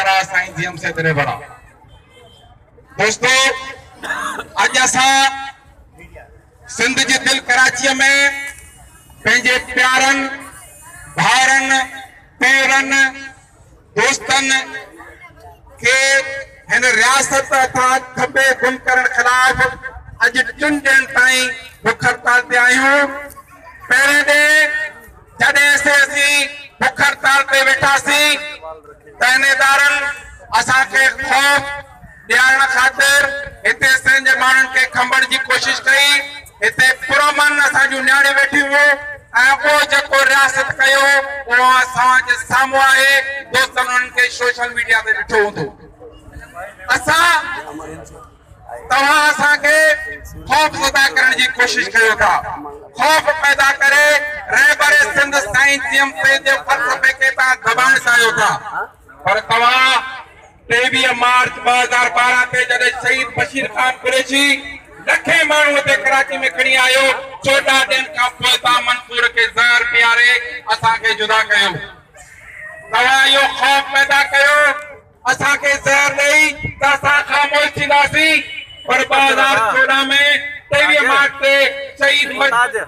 करा साईं जीएम से तेरे बड़ा दोस्तों अज असा सिंध जे दिल कराची में पंहिंजे प्यारन भारन पेरन दोस्तन के हिन रियासत था खबे गुम करण खिलाफ अज 3 ॾींहंनि ताईं भुख हड़ताल ते आहियूं। पहिरें ॾे जॾहिं असीं भुख हड़ताल ते वेठासीं त इनेदारनि असांखे ख़ौफ़ ॾियारण ख़ातिर हिते सिंध जे माण्हुनि खे खंभण जी कोशिश कई। हिते पुरमन असां जूं न्याणियूं वेठियूं हुयूं ऐं उहो जेको रियासत कयो उहो असांजे साम्हूं आहे। दोस्तनि उन्हनि खे सोशल मीडिया ते ॾिठो हूंदो। असां तव्हां असांखे ख़ौफ़ ज़दा करण जी कोशिश कयो था, ख़ौफ़ पैदा करे रहबर सिंध साईं जीएम जे फ़लसफ़े खे तव्हां दबाइण चाहियो था। पर तव्हां 23 मार्च 2012 ते जॾहिं शहीद बशीर खान कुरैशी लखे माण्हू हिते कराची में खणी आयो 14 ॾींहंनि खां पोइ तव्हां मंसूर खे ज़हर पीआरे असांखे जुदा कयो। तव्हां इहो ख़ौफ़ पैदा कयो असांखे ज़हर ॾेई त असां ख़ामोश थींदासीं। पर 2014 में 23 मार्च ते शहीद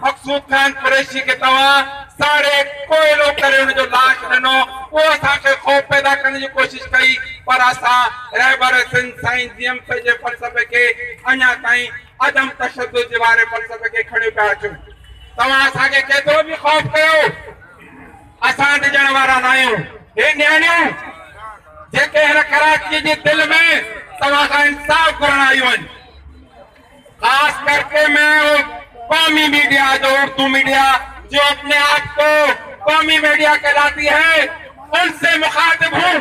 मकसूद खान कुरैशी के तव्हां साड़े कोयलो करे उनजो लाश ॾिनो। उहो असांखे ख़ौफ़ पैदा करण जी कोशिश कई। पर असां रहबर सिंध साईं जीएम जे फ़लसफ़े खे अञा ताईं अदम तशद्दुद जे वारे फ़लसफ़े खे खणी पिया अचूं। तव्हां असांखे केतिरो बि ख़ौफ़ कयो असां ॾिजण वारा न आहियूं। हे न्याणियूं जेके हिन कराची जे दिल में तव्हां खां इंसाफ़ करण आयूं आहिनि, खास करके मैं कौमी मीडिया जो उर्दू मीडिया जो अपने आप को कौमी मीडिया कहलाती है उनसे मुखातिब हूँ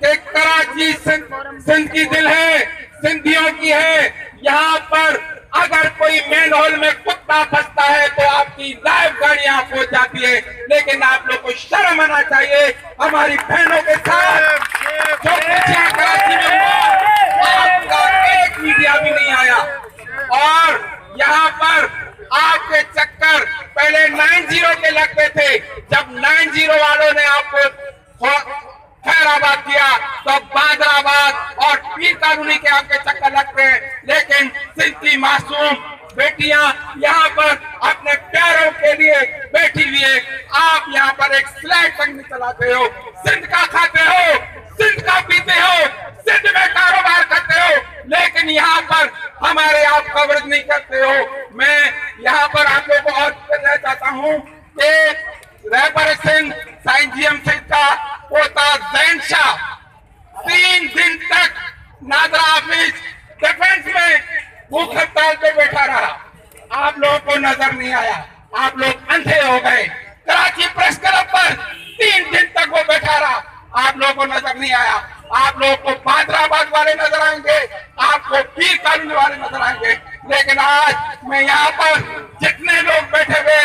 कि कराची सिंध की दिल है, सिंधियों की है। यहाँ पर अगर कोई मेन हॉल में कुत्ता फंसता है तो आपकी लाइव गाड़ियां पहुंच जाती है। लेकिन आप लोग को शर्म आना चाहिए हमारी बहनों के साथ जो पीछे कराची में आपका एक मीडिया भी नहीं आया। और यहाँ पर आपके चक्कर पहले 90 के लगते थे। जब 90 वालों ने आपको खैराबाद किया तो बादराबाद और पीर कानूनी के आपके चक्कर लगते हैं। लेकिन सिंध की मासूम बेटियां यहाँ पर अपने प्यारों के लिए बैठी हुई है। आप यहाँ पर एक स्लैट संग चलाते हो, सिंध का खाते हो, सिंध का पीते हो, सिंध में कारोबार करते हो, लेकिन यहाँ पर हमारे आप कवरेज नहीं करते हो। मैं यहाँ पर आप लोगों को और कहना चाहता हूँ कि रहबर सिंध साईं जीएम सिंह का पोता जैन शाह 3 दिन तक नादरा ऑफिस डिफेंस में भूख हड़ताल पे बैठा रहा। आप लोगों को नजर नहीं आया, आप लोग अंधे हो गए। कराची प्रेस क्लब पर 3 दिन तक वो बैठा रहा, आप लोगों को नजर नहीं आया। आप लोगों को बादराबाद वाले नजर आएंगे, आपको पीर कानूनी वाले नजर आएंगे। लेकिन आज मैं यहाँ पर जितने लोग बैठे हुए